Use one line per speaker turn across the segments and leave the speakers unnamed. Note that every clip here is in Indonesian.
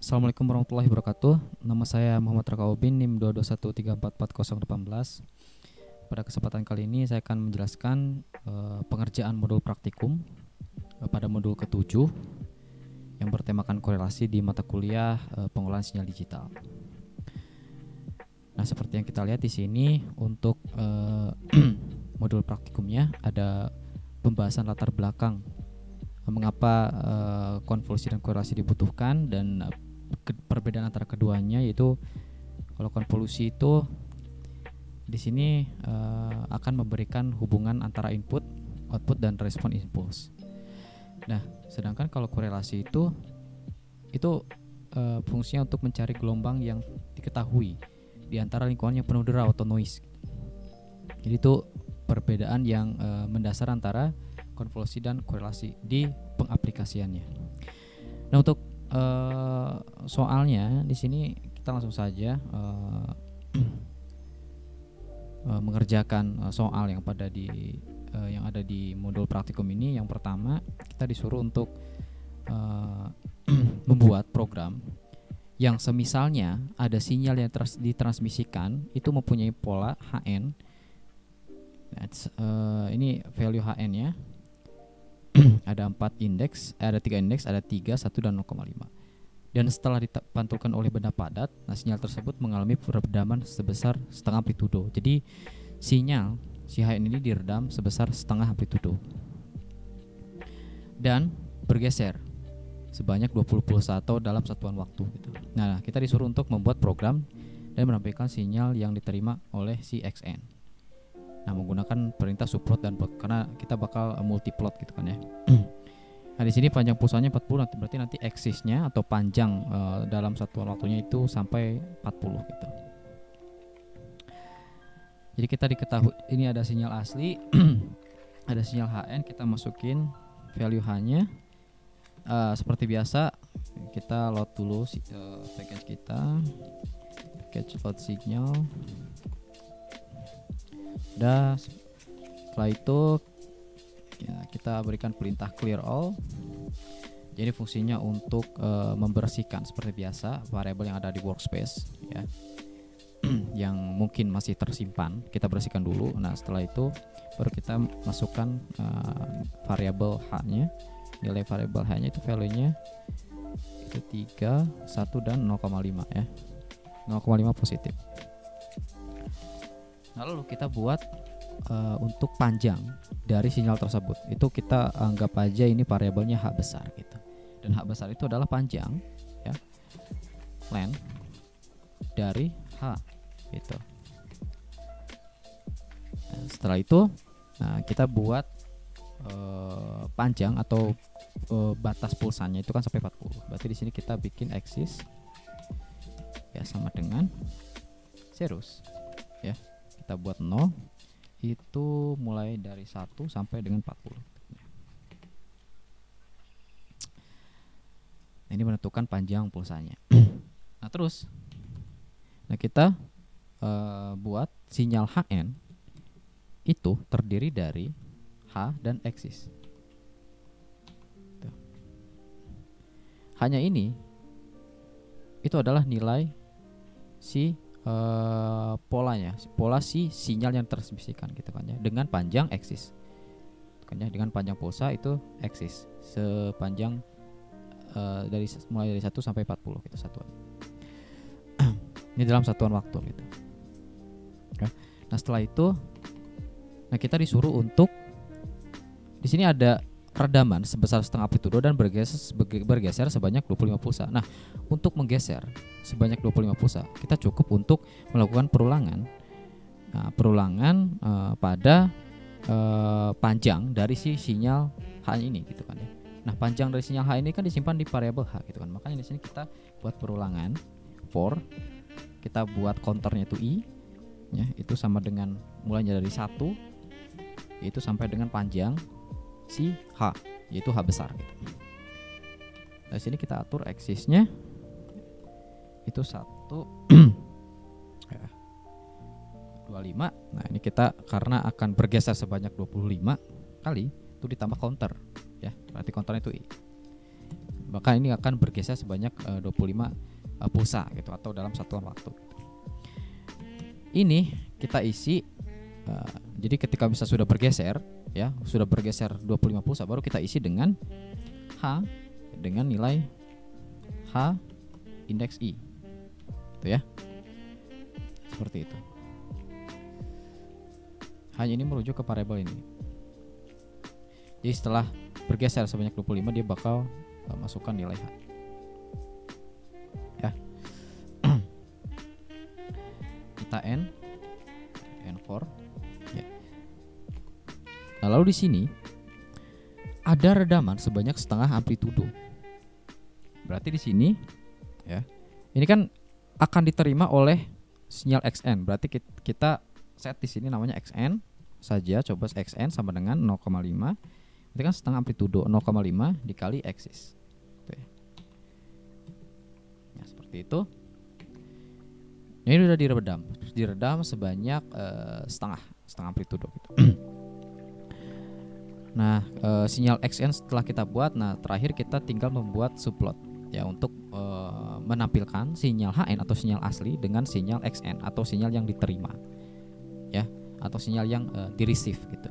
Assalamualaikum warahmatullahi wabarakatuh. Nama saya Muhammad Rakaubin, NIM 221344018. Pada kesempatan kali ini saya akan menjelaskan pengerjaan modul praktikum pada modul ke-7 yang bertemakan korelasi di mata kuliah pengolahan sinyal digital. Nah, seperti yang kita lihat di sini untuk modul praktikumnya ada pembahasan latar belakang mengapa konvolusi dan korelasi dibutuhkan, dan perbedaan antara keduanya yaitu kalau konvolusi itu di sini akan memberikan hubungan antara input, output, dan respon impuls. Nah, sedangkan kalau korelasi itu fungsinya untuk mencari gelombang yang diketahui di antara lingkungan yang penuh derau atau noise. Jadi itu perbedaan yang mendasar antara konvolusi dan korelasi di pengaplikasiannya. Nah, untuk soalnya di sini kita langsung saja mengerjakan soal yang yang ada di modul praktikum ini. Yang pertama, kita disuruh untuk membuat program yang semisalnya ada sinyal yang ditransmisikan itu mempunyai pola Hn. Ini value Hn ya. Ada 3 indeks, ada 3, 1, dan 0,5. Dan setelah dipantulkan oleh benda padat, sinyal tersebut mengalami peredaman sebesar setengah amplitudo. Jadi sinyal si Hn ini diredam sebesar setengah amplitudo dan bergeser sebanyak 20 pulsa atau dalam satuan waktu gitu. Nah, kita disuruh untuk membuat program dan menampilkan sinyal yang diterima oleh si Xn. Nah, menggunakan perintah subplot dan plot karena kita bakal multiplot gitu kan ya. Nah, di sini panjang pulsanya 40, berarti nanti aksisnya atau panjang dalam satuan waktunya itu sampai 40 gitu. Jadi kita diketahui ini ada sinyal asli, ada sinyal Hn, kita masukin value H-nya. Seperti biasa kita load dulu package kita, package load signal. Udah, setelah itu ya, kita berikan perintah clear all. Jadi fungsinya untuk membersihkan seperti biasa variabel yang ada di workspace ya, yang mungkin masih tersimpan, kita bersihkan dulu. Nah, setelah itu baru kita masukkan variabel H-nya. Nilai variabel H-nya itu value-nya itu 3, 1, dan 0,5 ya. 0,5 positif. Lalu kita buat untuk panjang dari sinyal tersebut. Itu kita anggap aja ini variabelnya H besar gitu. Dan H besar itu adalah panjang ya, length dari H gitu. Nah, setelah itu kita buat panjang atau batas pulsanya itu kan sampai 40. Berarti di sini kita bikin axis ya sama dengan serus ya. Kita buat 0 itu mulai dari 1 sampai dengan 40. Nah, ini menentukan panjang pulsanya. Nah, terus kita buat sinyal Hn itu terdiri dari H dan axis. Hanya ini itu adalah nilai si polanya, pola si sinyal yang transmisikan gitu kan ya, dengan panjang axis kan ya, dengan panjang pulsa itu axis sepanjang mulai dari 1 sampai 40 gitu satuan. Ini dalam satuan waktu gitu. Nah, setelah itu kita disuruh untuk di sini ada redaman sebesar setengah amplitudo dan bergeser sebanyak 25 pulsa. Nah, untuk menggeser sebanyak 25 pulsa, kita cukup untuk melakukan perulangan. Nah, perulangan pada panjang dari si sinyal H ini gitu kan ya. Nah, panjang dari sinyal H ini kan disimpan di variabel H gitu kan. Makanya di sini kita buat perulangan for, kita buat counternya itu I ya, itu sama dengan mulainya dari 1 itu sampai dengan panjang si H, yaitu H besar gitu. Dari sini kita atur aksisnya itu 1 25. Nah, ini kita karena akan bergeser sebanyak 25 kali itu ditambah counter ya, berarti counternya itu I. maka ini akan bergeser sebanyak 25 pulsa gitu atau dalam satuan waktu. Ini kita isi jadi ketika bisa sudah bergeser ya, sudah bergeser 25 pulsa, baru kita isi dengan H, dengan nilai H indeks I gitu ya, seperti itu. Hanya ini merujuk ke variabel ini. Jadi setelah bergeser sebanyak 25 dia bakal masukkan nilai H ya. Kita N4 ya. Nah, lalu di sini ada redaman sebanyak setengah amplitudo. Berarti di sini ya, ini kan akan diterima oleh sinyal XN. Berarti kita set di sini namanya XN saja. Coba XN sama dengan 0,5. Berarti kan setengah amplitudo 0,5 dikali axis. Gitu ya. Nah, seperti itu. Ini sudah diredam sebanyak setengah amplitudo gitu. Nah, sinyal XN setelah kita buat, nah terakhir kita tinggal membuat subplot ya untuk menampilkan sinyal HN atau sinyal asli dengan sinyal XN atau sinyal yang diterima ya, atau sinyal yang di-receive gitu.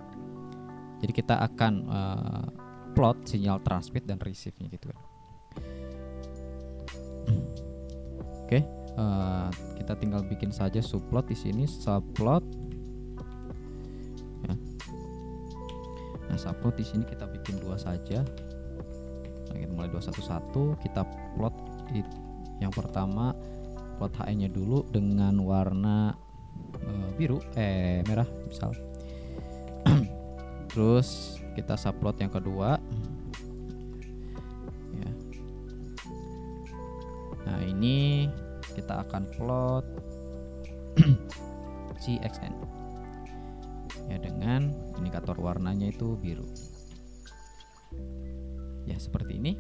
Jadi kita akan plot sinyal transmit dan receive-nya gitu kan. Oke, kita tinggal bikin saja subplot di sini, subplot. Ya. Nah, subplot di sini kita bikin 2 saja. Nah, kita mulai 211, kita plot yang pertama plot HN-nya dulu dengan warna biru, merah misal. Terus kita subplot yang kedua ya. Nah, ini kita akan plot si XN ya dengan indikator warnanya itu biru ya, seperti ini.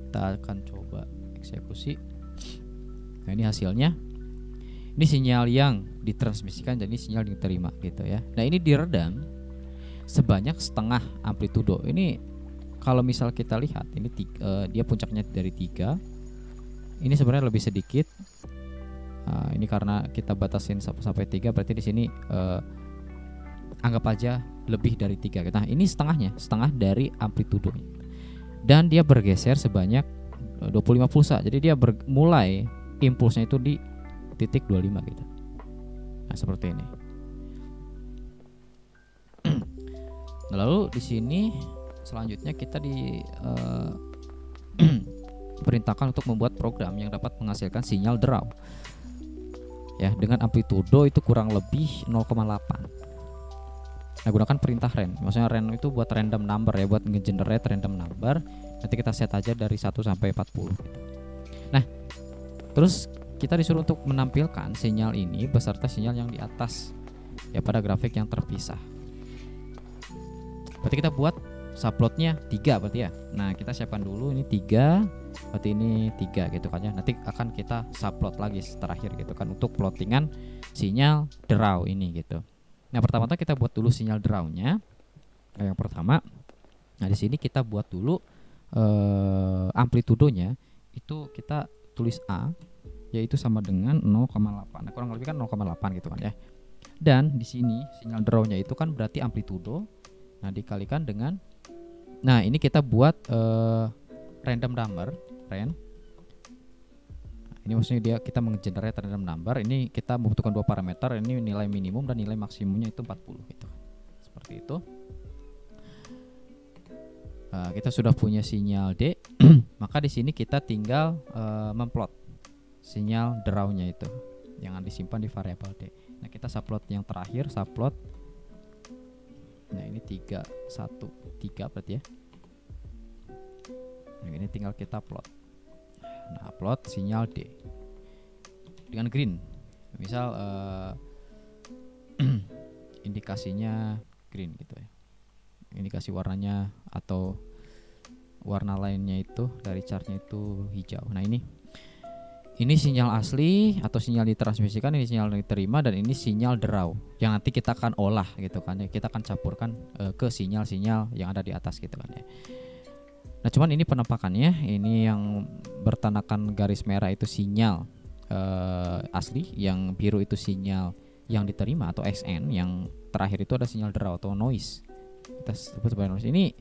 Kita akan coba eksekusi. Nah, ini hasilnya. Ini sinyal yang ditransmisikan, jadi sinyal yang diterima gitu ya. Nah, ini diredam sebanyak setengah amplitudo. Ini kalau misal kita lihat ini dia puncaknya dari 3. Ini sebenarnya lebih sedikit. Ini karena kita batasin sampai 3, berarti di sini anggap aja lebih dari 3. Nah, ini setengah dari amplitudo. Dan dia bergeser sebanyak 25 pulsa. Jadi dia mulai impulsnya itu di titik 25 gitu. Nah, seperti ini. Lalu di sini selanjutnya kita perintahkan untuk membuat program yang dapat menghasilkan sinyal draw ya dengan amplitudo itu kurang lebih 0,8. Nah, gunakan perintah ren. Maksudnya ren itu buat random number ya, buat nge-generate random number. Nanti kita set aja dari 1 sampai 40 gitu. Nah, terus kita disuruh untuk menampilkan sinyal ini beserta sinyal yang di atas ya pada grafik yang terpisah. Berarti kita buat subplotnya 3 berarti ya. Nah, kita siapkan dulu ini 3, berarti ini 3 gitu kan ya. Nanti akan kita subplot lagi terakhir gitu kan untuk plottingan sinyal draw ini gitu. Nah, pertama-tama kita buat dulu sinyal draw-nya. Nah, yang pertama. Nah, di sini kita buat dulu amplitudonya itu kita tulis A, yaitu sama dengan 0,8. Nah, kurang lebih kan 0,8 gitu kan ya. Dan di sini sinyal draw-nya itu kan berarti amplitudo. Nah, dikalikan dengan, nah ini kita buat random number, ren. Ini maksudnya kita menggenerate random number. Ini kita membutuhkan 2 parameter. Ini nilai minimum dan nilai maksimumnya itu 40 gitu. Seperti itu. Kita sudah punya sinyal D. Maka di sini kita tinggal memplot sinyal draw-nya itu yang disimpan di variabel D. Nah, kita subplot yang terakhir, subplot. Nah, ini 3 berarti ya. Nah, ini tinggal kita plot. Nah, plot sinyal D dengan green. Misal indikasinya green gitu ya. Indikasi warnanya atau warna lainnya itu dari chartnya itu hijau. Nah, ini sinyal asli atau sinyal ditransmisikan, ini sinyal diterima, dan ini sinyal draw yang nanti kita akan olah gitu kan ya. Kita akan campurkan ke sinyal-sinyal yang ada di atas gitu kan ya. Nah, cuman ini penampakannya, ini yang bertanakan garis merah itu sinyal asli, yang biru itu sinyal yang diterima atau XN, yang terakhir itu ada sinyal draw atau noise. Kita sebut sebagai noise. Ini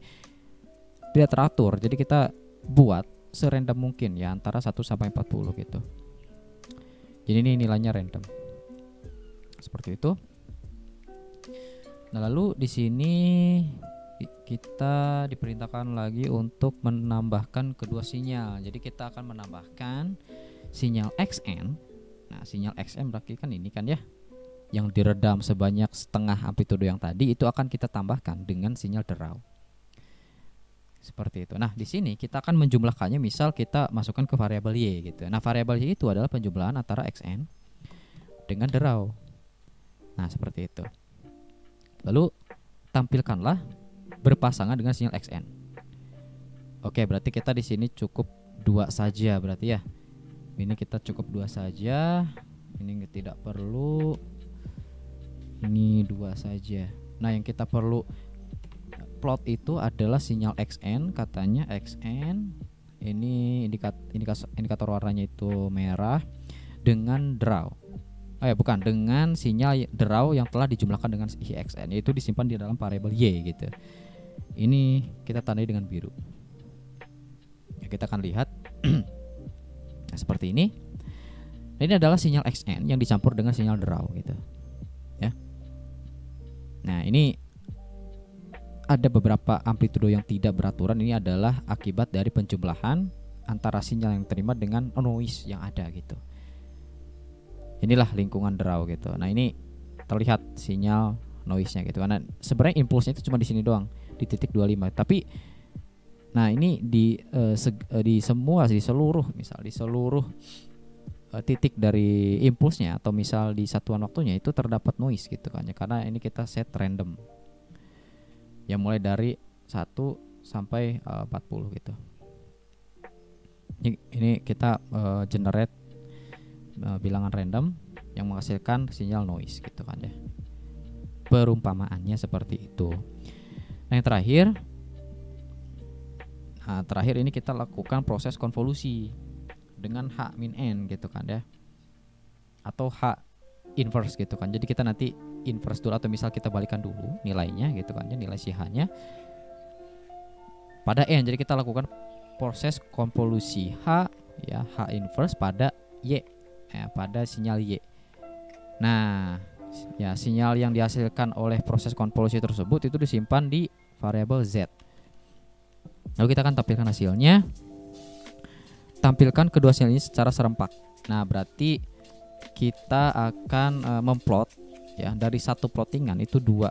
tidak teratur, jadi kita buat serandom mungkin ya, antara 1 sampai 40 gitu. Jadi ini nilainya random. Seperti itu. Nah, lalu di sini kita diperintahkan lagi untuk menambahkan kedua sinyal. Jadi kita akan menambahkan sinyal XN. Nah, sinyal XN berarti kan ini kan ya, yang diredam sebanyak setengah amplitudo yang tadi, itu akan kita tambahkan dengan sinyal draw. Seperti itu. Nah, di sini kita akan menjumlahkannya, misal kita masukkan ke variabel Y gitu. Nah, variabel Y itu adalah penjumlahan antara XN dengan draw. Nah, seperti itu. Lalu tampilkanlah berpasangan dengan sinyal XN. Oke, berarti kita di sini cukup 2 saja berarti ya. Ini kita cukup 2 saja. Ini tidak perlu. Ini 2 saja. Nah, yang kita perlu plot itu adalah sinyal XN, katanya XN. Ini indikator warnanya itu merah dengan draw. Bukan, dengan sinyal draw yang telah dijumlahkan dengan XN, yaitu disimpan di dalam variabel Y gitu. Ini kita tandai dengan biru. Ya, kita akan lihat. Nah, seperti ini. Nah, ini adalah sinyal XN yang dicampur dengan sinyal draw gitu. Ya. Nah, ini ada beberapa amplitudo yang tidak beraturan. Ini adalah akibat dari penjumlahan antara sinyal yang terima dengan noise yang ada gitu. Inilah lingkungan draw gitu. Nah, ini terlihat sinyal noise-nya gitu. Karena sebenarnya impulsnya itu cuma di sini doang, di titik 25. Tapi nah, ini di seluruh titik dari impulsnya, atau misal di satuan waktunya itu terdapat noise gitu kan ya. Karena ini kita set random. Yang mulai dari 1 sampai 40 gitu. Ini kita generate bilangan random yang menghasilkan sinyal noise gitu kan ya. Perumpamaannya seperti itu. Nah, yang terakhir ini kita lakukan proses konvolusi dengan H-N gitu kan ya, atau H inverse gitu kan. Jadi kita nanti inverse dulu, atau misal kita balikan dulu nilainya gitu kan ya, nilai si H-nya pada N. Jadi kita lakukan proses konvolusi H ya, H inverse pada Y ya, pada sinyal Y. Nah, ya, sinyal yang dihasilkan oleh proses konvolusi tersebut itu disimpan di variabel Z. Lalu kita akan tampilkan hasilnya. Tampilkan kedua sinyal ini secara serempak. Nah, berarti kita akan memplot ya, dari satu plottingan itu dua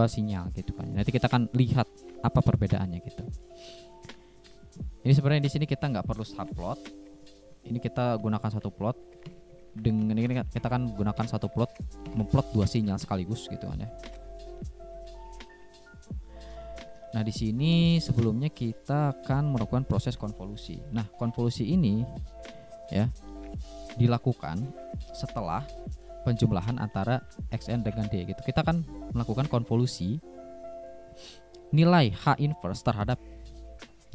sinyal gitu kan. Nanti kita akan lihat apa perbedaannya gitu. Ini sebenarnya di sini kita nggak perlu subplot. Ini kita gunakan satu plot. Dengan ini kita akan gunakan satu plot, memplot dua sinyal sekaligus gitu kan ya. Nah, di sini sebelumnya kita akan melakukan proses konvolusi. Nah, konvolusi ini ya dilakukan setelah penjumlahan antara XN dengan D gitu. Kita akan melakukan konvolusi nilai H inverse terhadap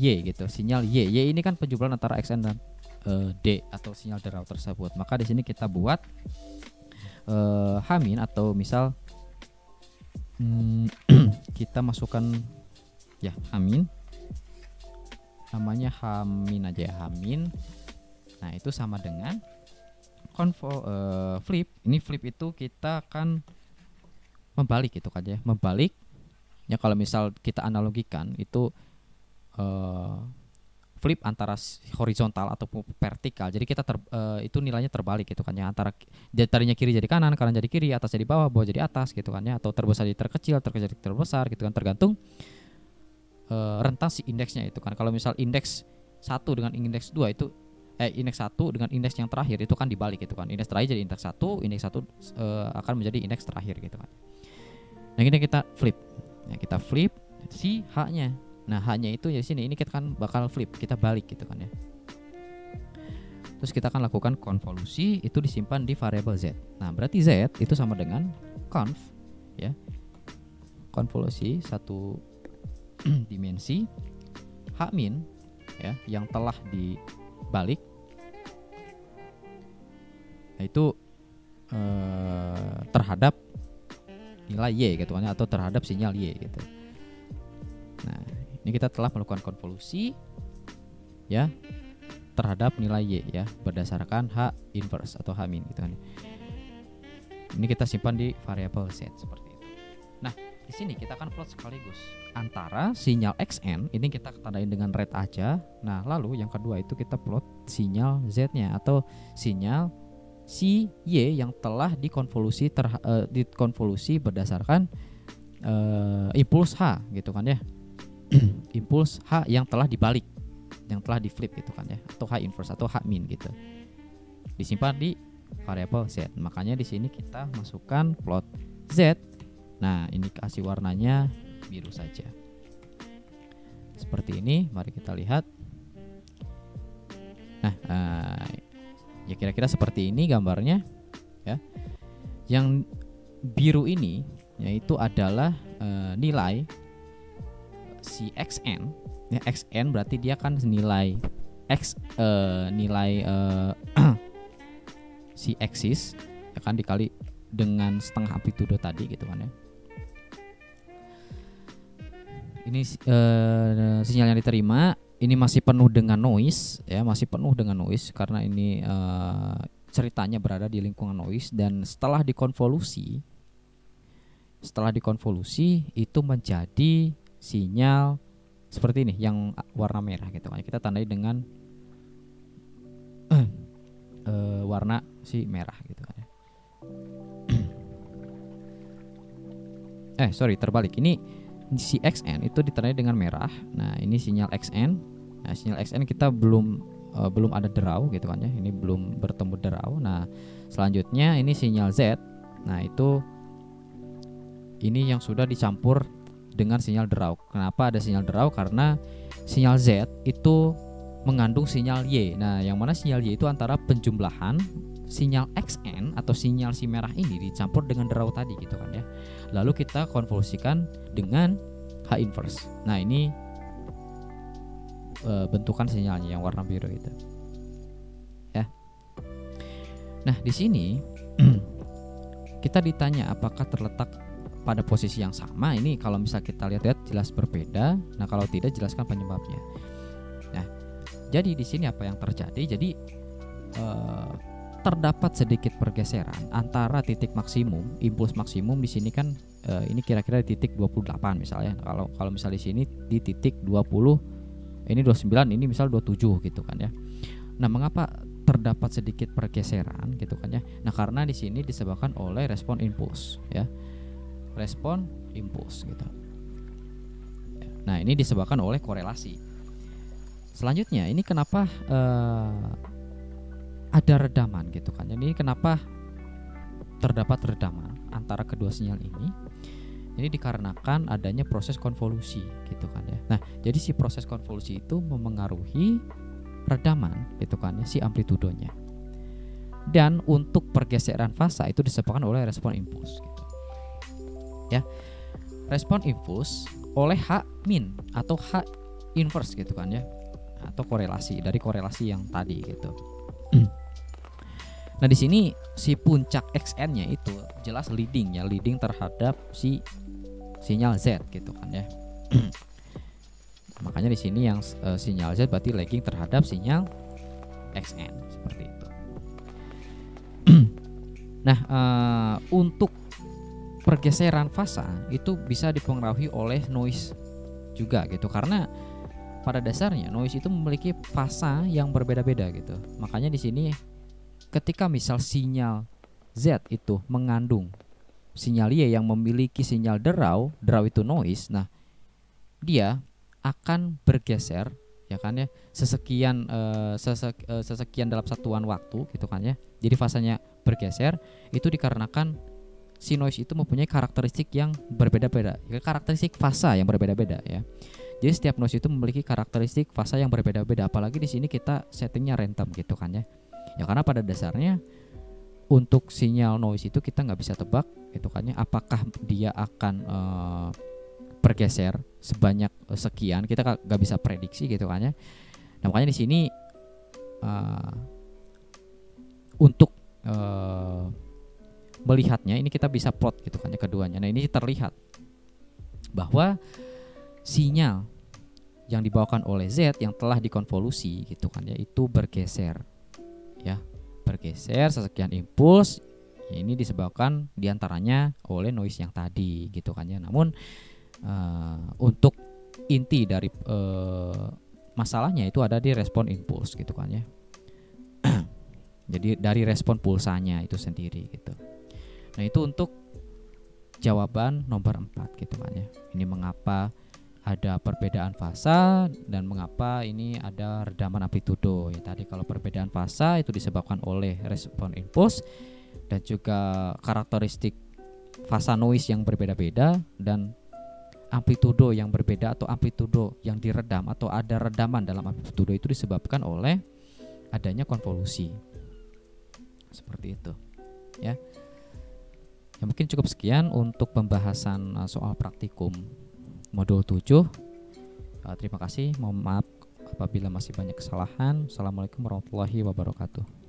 Y gitu, sinyal Y. Y ini kan penjumlahan antara XN dan D atau sinyal draw tersebut. Maka di sini kita buat H- atau misal kita masukkan ya H-, namanya H- aja ya, H-. Nah, itu sama dengan flip. Ini flip itu kita akan membalik gitu kan ya, membalik ya. Kalau misal kita analogikan itu flip antara horizontal atau vertikal. Jadi kita itu nilainya terbalik gitu kan ya, antara tadinya kiri jadi kanan jadi kiri, atas jadi bawah jadi atas gitu kan ya, atau terbesar jadi terkecil jadi terbesar gitu kan, tergantung rentang si indeksnya itu kan. Kalau misal indeks 1 dengan indeks 2 itu indeks 1 dengan indeks yang terakhir itu kan dibalik gitu kan. Indeks terakhir jadi indeks 1, indeks 1 akan menjadi indeks terakhir gitu kan. Nah, ini kita flip. Ya, kita flip si H-nya. Nah, H-nya itu ya sini, ini kita kan bakal flip, kita balik gitu kan ya. Terus kita akan lakukan konvolusi, itu disimpan di variabel Z. Nah, berarti Z itu sama dengan conv ya. Konvolusi satu dimensi H min ya yang telah dibalik, yaitu terhadap nilai Y gitu kan, atau terhadap sinyal Y gitu. Nah, ini kita telah melakukan konvolusi ya terhadap nilai Y ya berdasarkan H inverse atau H min gitu kan. Ini kita simpan di variabel Z seperti itu. Nah, di sini kita akan plot sekaligus antara sinyal XN, ini kita tandain dengan red aja. Nah, lalu yang kedua itu kita plot sinyal Z-nya atau sinyal si Y yang telah dikonvolusi dikonvolusi berdasarkan impuls H gitu kan ya. Impuls H yang telah dibalik, yang telah di flip gitu kan ya, atau H inverse atau H min gitu. Disimpan di variabel Z. Makanya di sini kita masukkan plot Z. Nah, ini kasih warnanya biru saja. Seperti ini, mari kita lihat. Nah, ya kira-kira seperti ini gambarnya ya. Yang biru ini yaitu adalah nilai si XN. Ya, XN berarti dia kan nilai X nilai si axis ya kan dikali dengan setengah amplitudo tadi gitu kan ya. Ini sinyal yang diterima ini masih penuh dengan noise ya, masih penuh dengan noise karena ini ceritanya berada di lingkungan noise, dan setelah dikonvolusi itu menjadi sinyal seperti ini yang warna merah gitu kan. Kita tandai dengan warna si merah gitu kan ya. Terbalik. Ini si XN itu ditandai dengan merah. Nah, ini sinyal XN. Nah, sinyal XN kita belum ada derau gitu kan ya. Ini belum bertemu derau. Nah, selanjutnya ini sinyal Z. Nah, itu ini yang sudah dicampur dengan sinyal derau. Kenapa ada sinyal derau? Karena sinyal Z itu mengandung sinyal Y. Nah, yang mana sinyal Y itu antara penjumlahan sinyal XN atau sinyal si merah ini dicampur dengan derau tadi gitu kan ya. Lalu kita konvolusikan dengan H inverse. Nah, ini bentukan sinyalnya yang warna biru itu. Ya. Nah, di sini kita ditanya apakah terletak pada posisi yang sama. Ini kalau misal kita lihat jelas berbeda. Nah, kalau tidak jelaskan penyebabnya. Nah, jadi di sini apa yang terjadi? Jadi terdapat sedikit pergeseran antara titik maksimum, impuls maksimum di sini kan ini kira-kira di titik 28 misalnya. Kalau misal di sini di titik 20, ini 29, ini misal 27 gitu kan ya. Nah, mengapa terdapat sedikit pergeseran gitu kan ya? Nah, karena di sini disebabkan oleh respon impuls ya. Respon impuls gitu. Nah, ini disebabkan oleh korelasi. Selanjutnya, ini kenapa ada redaman gitu kan. Jadi kenapa terdapat redaman antara kedua sinyal ini? Ini dikarenakan adanya proses konvolusi gitu kan ya. Nah, jadi si proses konvolusi itu memengaruhi redaman gitu kan ya, si amplitudonya. Dan untuk pergeseran fasa itu disebabkan oleh respon impuls gitu. Ya. Respon impuls oleh H min atau H inverse gitu kan ya, atau korelasi dari korelasi yang tadi gitu. Nah, di sini si puncak XN-nya itu jelas leading terhadap si sinyal Z gitu kan ya. Makanya di sini yang sinyal Z berarti lagging terhadap sinyal XN seperti itu. Nah, untuk pergeseran fasa itu bisa dipengaruhi oleh noise juga gitu, karena pada dasarnya noise itu memiliki fasa yang berbeda-beda gitu. Makanya di sini ketika misal sinyal Z itu mengandung sinyal Y yang memiliki sinyal derau itu noise, nah dia akan bergeser ya kan ya sesekian dalam satuan waktu gitu kan ya. Jadi fasanya bergeser itu dikarenakan si noise itu mempunyai karakteristik yang berbeda-beda, karakteristik fasa yang berbeda-beda ya. Jadi setiap noise itu memiliki karakteristik fasa yang berbeda-beda, apalagi di sini kita settingnya random gitu kan ya. Ya karena pada dasarnya untuk sinyal noise itu kita nggak bisa tebak gitu kan ya, apakah dia akan bergeser sebanyak sekian, kita nggak bisa prediksi gitu kan ya. Nah makanya di sini untuk melihatnya ini kita bisa plot gitu kan ya keduanya. Nah ini terlihat bahwa sinyal yang dibawakan oleh Z yang telah dikonvolusi gitu kan ya, itu bergeser ya, bergeser sesekian impuls. Ini disebabkan diantaranya oleh noise yang tadi gitu kan ya. Namun untuk inti dari masalahnya itu ada di respon impuls gitu kan ya. Jadi dari respon pulsanya itu sendiri gitu. Nah itu untuk jawaban nomor 4 gitu kan ya. Ini mengapa ada perbedaan fasa dan mengapa ini ada redaman amplitudo ya. Tadi kalau perbedaan fasa itu disebabkan oleh respon impuls dan juga karakteristik fasa noise yang berbeda-beda, dan amplitudo yang berbeda atau amplitudo yang diredam atau ada redaman dalam amplitudo itu disebabkan oleh adanya konvolusi. Seperti itu ya. Ya mungkin cukup sekian untuk pembahasan soal praktikum modul 7. Terima kasih, mohon maaf apabila masih banyak kesalahan. Assalamualaikum warahmatullahi wabarakatuh.